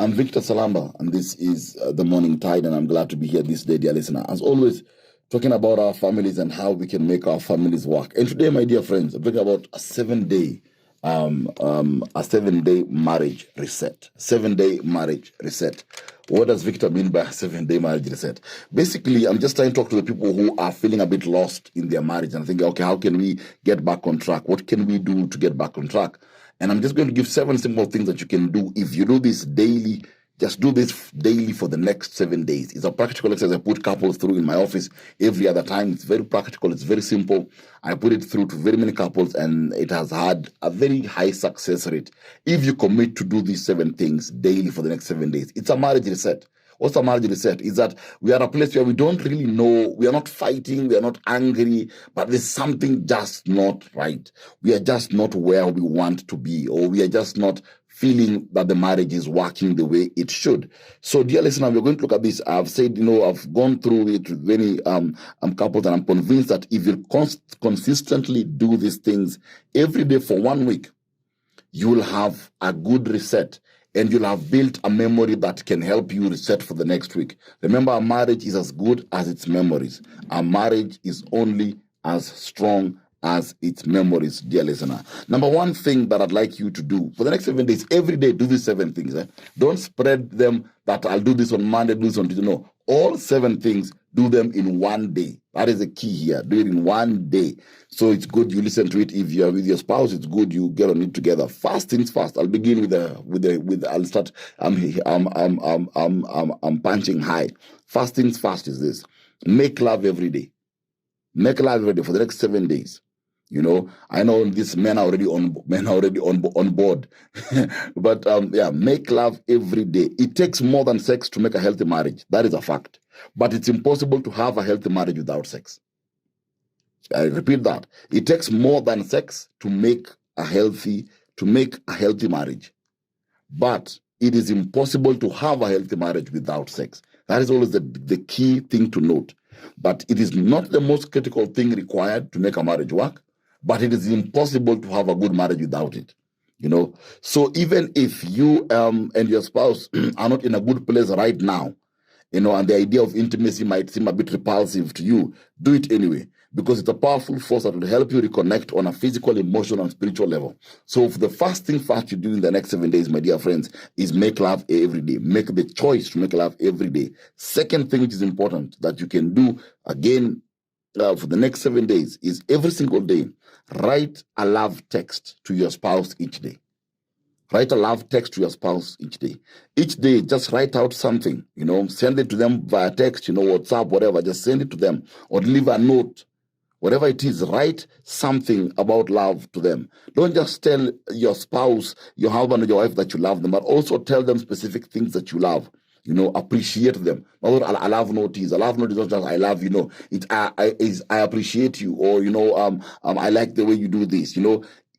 I'm Victor Salamba, and this is The Morning Tide, and I'm glad to be here this day, dear listener. As always, talking about our families and how we can make our families work. And today, my dear friends, I'm talking about a 7-day marriage reset. 7-day marriage reset. What does Victor mean by a 7-day marriage reset? Basically, I'm just trying to talk to the people who are feeling a bit lost in their marriage and thinking, okay, how can we get back on track? What can we do to get back on track? And I'm just going to give 7 simple things that you can do. If you do this daily, just do this daily for the next 7 days. It's a practical exercise I put couples through in my office every other time. It's very practical. It's very simple. I put it through to very many couples, and it has had a very high success rate. If you commit to do these 7 things daily for the next 7 days, it's a marriage reset. What's a marriage reset? Is that we are a place where we don't really know, we are not fighting, we are not angry, but there's something just not right. We are just not where we want to be, or we are just not feeling that the marriage is working the way it should. So, dear listener, we're going to look at this. I've said, I've gone through it with many couples, and I'm convinced that if you consistently do these things every day for 1 week, you will have a good reset. And you'll have built a memory that can help you reset for the next week. Remember, a marriage is as good as its memories. A marriage is only as strong as its memories, dear listener. Number 1 thing that I'd like you to do for the next 7 days, every day, do these 7 things. Don't spread them that I'll do this on Monday, do this on Tuesday. No, all 7 things, do them in 1 day. That is the key here. Do it in 1 day. So it's good you listen to it. If you're with your spouse, it's good you get on it together. Fast things fast. I'll begin I'll start. I'm punching high. Fast things fast is this. Make love every day. Make love every day for the next 7 days. I know these men are already on board, but make love every day. It takes more than sex to make a healthy marriage. That is a fact. But it's impossible to have a healthy marriage without sex. I repeat that. It takes more than sex to make a healthy marriage. But it is impossible to have a healthy marriage without sex. That is always the key thing to note. But it is not the most critical thing required to make a marriage work. But it is impossible to have a good marriage without it. So even if you and your spouse are not in a good place right now, and the idea of intimacy might seem a bit repulsive to you, do it anyway, because it's a powerful force that will help you reconnect on a physical, emotional, and spiritual level. So the first thing you do in the next 7 days, my dear friends, is make love every day. Make the choice to make love every day. Second thing which is important that you can do, again, for the next 7 days, is every single day, write a love text to your spouse each day. Write a love text to your spouse each day. Each day, just write out something, send it to them via text, WhatsApp, whatever. Just send it to them or leave a note. Whatever it is, write something about love to them. Don't just tell your spouse, your husband or your wife that you love them, but also tell them specific things that you love. Appreciate them. Not a love note is. A love note is not just I love you. It's I appreciate you, or I like the way you do this.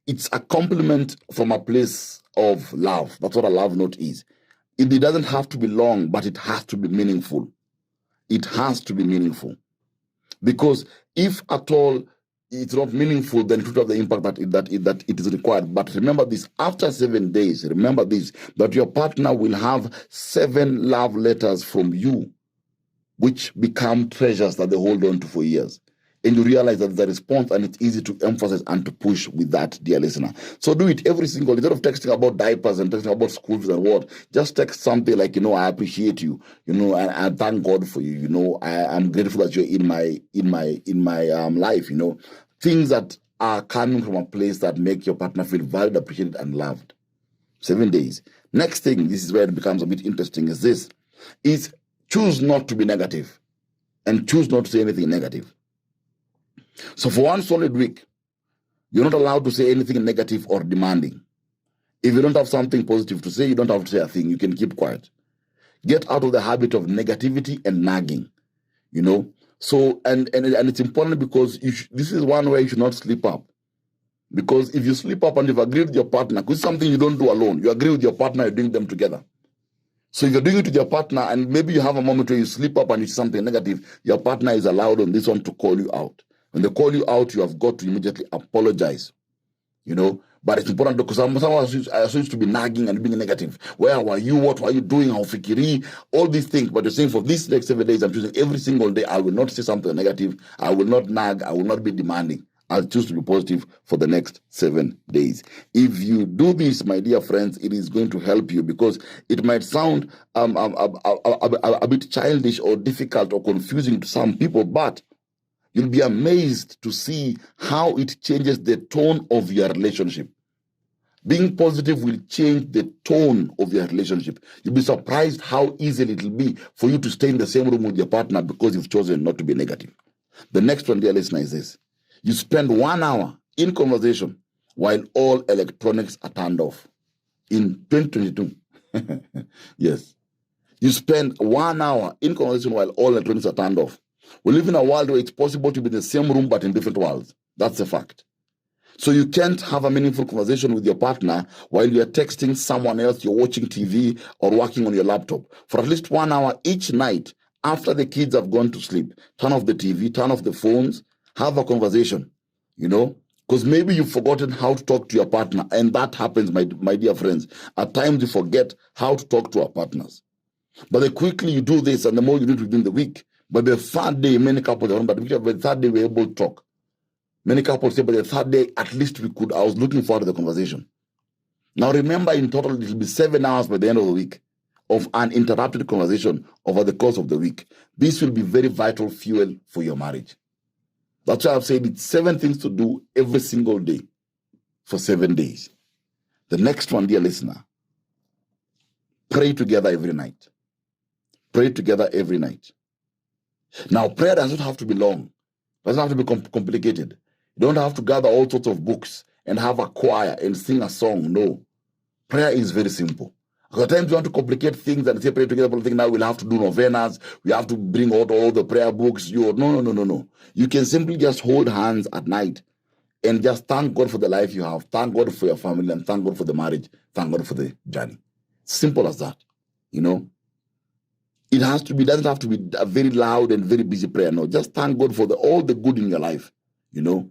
It's a compliment from a place of love. That's what a love note is. It doesn't have to be long, but it has to be meaningful. It has to be meaningful, because if at all it's not meaningful, then it would have the impact that it is required. But remember this, after 7 days, remember this, that your partner will have 7 love letters from you, which become treasures that they hold on to for years. And you realize that the response, and it's easy to emphasize and to push with that, dear listener. So do it every single day. Instead of texting about diapers and texting about school fees and what, just text something like, I appreciate you, and I thank God for you, I'm grateful that you're in my life, things that are coming from a place that make your partner feel valued, appreciated, and loved. 7 days. Next thing, this is where it becomes a bit interesting, is choose not to be negative and choose not to say anything negative. So for 1 solid week, you're not allowed to say anything negative or demanding. If you don't have something positive to say, you don't have to say a thing. You can keep quiet. Get out of the habit of negativity and nagging, So, and it's important because this is one way you should not slip up. Because if you slip up and you've agreed with your partner, because it's something you don't do alone, you agree with your partner, you're doing them together. So if you're doing it with your partner and maybe you have a moment where you slip up and you say something negative, your partner is allowed on this one to call you out. When they call you out, you have got to immediately apologize. you know. But it's important because some are used to be nagging and being negative. Where were you? What were you doing? How fikiri? All these things. But you're saying for these next 7 days, I'm choosing every single day. I will not say something negative. I will not nag. I will not be demanding. I'll choose to be positive for the next 7 days. If you do this, my dear friends, it is going to help you, because it might sound a bit childish or difficult or confusing to some people, but you'll be amazed to see how it changes the tone of your relationship. Being positive will change the tone of your relationship. You'll be surprised how easy it will be for you to stay in the same room with your partner because you've chosen not to be negative. The next one, dear listener, is this. You spend 1 hour in conversation while all electronics are turned off. In 2022. Yes. You spend 1 hour in conversation while all electronics are turned off. We live in a world where it's possible to be in the same room but in different worlds. That's a fact. So you can't have a meaningful conversation with your partner while you're texting someone else, you're watching TV or working on your laptop. For at least 1 hour each night after the kids have gone to sleep, turn off the TV, turn off the phones, have a conversation, you know, because maybe you've forgotten how to talk to your partner. And that happens, my dear friends. At times you forget how to talk to our partners. But the quickly you do this and the more you do it within the week, but the third day, many couples, but the third day we're able to talk. Many couples say, but the third day, at least we could. I was looking forward to the conversation. Now remember, in total, it will be 7 hours by the end of the week of uninterrupted conversation over the course of the week. This will be very vital fuel for your marriage. That's why I've said it's 7 things to do every single day for 7 days. The next one, dear listener, pray together every night. Pray together every night. Now, prayer doesn't have to be long. It doesn't have to be complicated. You don't have to gather all sorts of books and have a choir and sing a song. No. Prayer is very simple. At times you want to complicate things and say pray together, but think now we'll have to do novenas, we have to bring out all the prayer books. No. You can simply just hold hands at night and just thank God for the life you have, thank God for your family, and thank God for the marriage, thank God for the journey. Simple as that, you know. It doesn't have to be a very loud and very busy prayer. No, just thank God for all the good in your life, you know,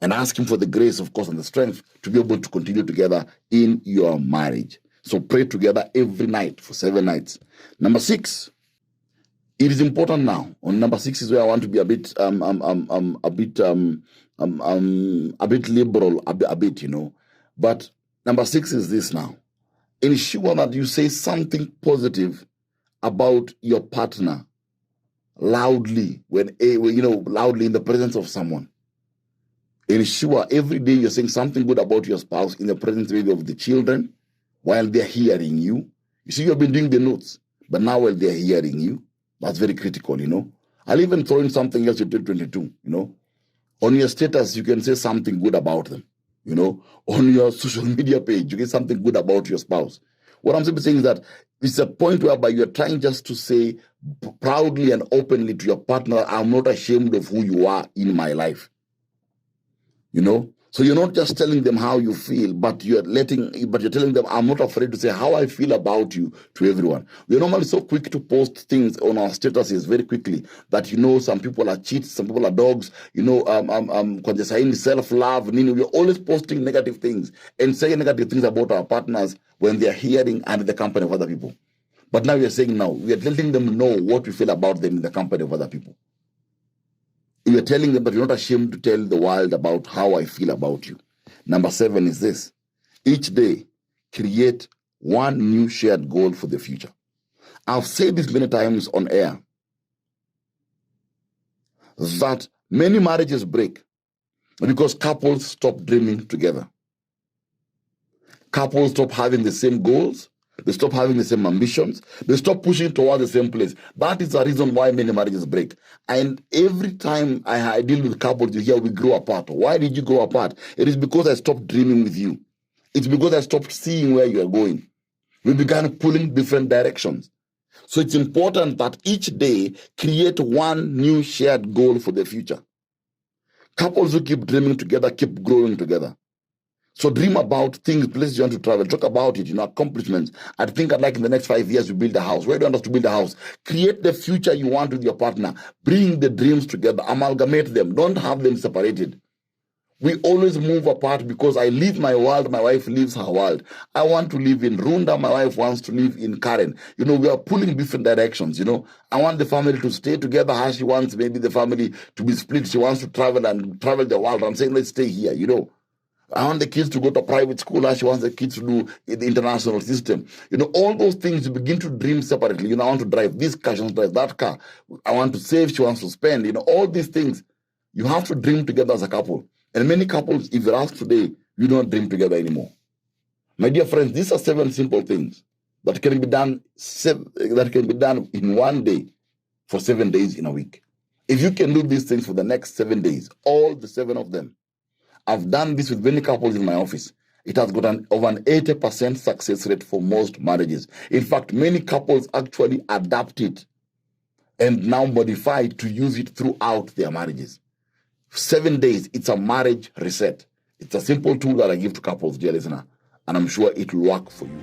and ask Him for the grace, of course, and the strength to be able to continue together in your marriage. So pray together every night for 7 nights. Number 6, it is important now. On number 6 is where I want to be a bit liberal, a bit, you know. But number 6 is this now. Ensure that you say something positive about your partner loudly, loudly in the presence of someone. Ensure every day you're saying something good about your spouse in the presence maybe of the children while they're hearing you. You see, you've been doing the notes, but now while they're hearing you, that's very critical, you know. I'll even throw in something else in 2022, you know. On your status, you can say something good about them, you know. On your social media page, you can say something good about your spouse. What I'm simply saying is that it's a point whereby you're trying just to say proudly and openly to your partner, I'm not ashamed of who you are in my life. You know? So you're not just telling them how you feel, but you're telling them, I'm not afraid to say how I feel about you to everyone. We're normally so quick to post things on our statuses very quickly that, you know, some people are cheats, some people are dogs, you know, self-love, we're always posting negative things and saying negative things about our partners when they're hearing and in the company of other people. But now we're saying we are letting them know what we feel about them in the company of other people. We are telling them that you're not ashamed to tell the world about how I feel about you. Number 7 is this. Each day, create one new shared goal for the future. I've said this many times on air, that many marriages break because couples stop dreaming together. Couples stop having the same goals. They stop having the same ambitions. They stop pushing towards the same place. That is the reason why many marriages break. And every time I deal with couples, you hear we grow apart. Why did you grow apart? It is because I stopped dreaming with you. It's because I stopped seeing where you are going. We began pulling different directions. So it's important that each day create one new shared goal for the future. Couples who keep dreaming together keep growing together. So dream about things, places you want to travel. Talk about it, accomplishments. I think I'd like in the next 5 years you build a house. Where do you want us to build a house? Create the future you want with your partner. Bring the dreams together. Amalgamate them. Don't have them separated. We always move apart because I live my world, my wife lives her world. I want to live in Runda, my wife wants to live in Karen. We are pulling different directions. I want the family to stay together. How she wants maybe the family to be split. She wants to travel the world. I'm saying let's stay here. I want the kids to go to private school. How she wants the kids to do the international system. All those things, you begin to dream separately. I want to drive this car, she wants to drive that car. I want to save, she wants to spend. All these things, you have to dream together as a couple. And many couples, if you ask today, you don't dream together anymore. My dear friends, these are 7 simple things that can be done in one day for 7 days in a week. If you can do these things for the next 7 days, all the 7 of them, I've done this with many couples in my office. It has got over an 80% success rate for most marriages. In fact, many couples actually adapt it and now modify it to use it throughout their marriages. 7 days, it's a marriage reset. It's a simple tool that I give to couples, dear listener, and I'm sure it will work for you.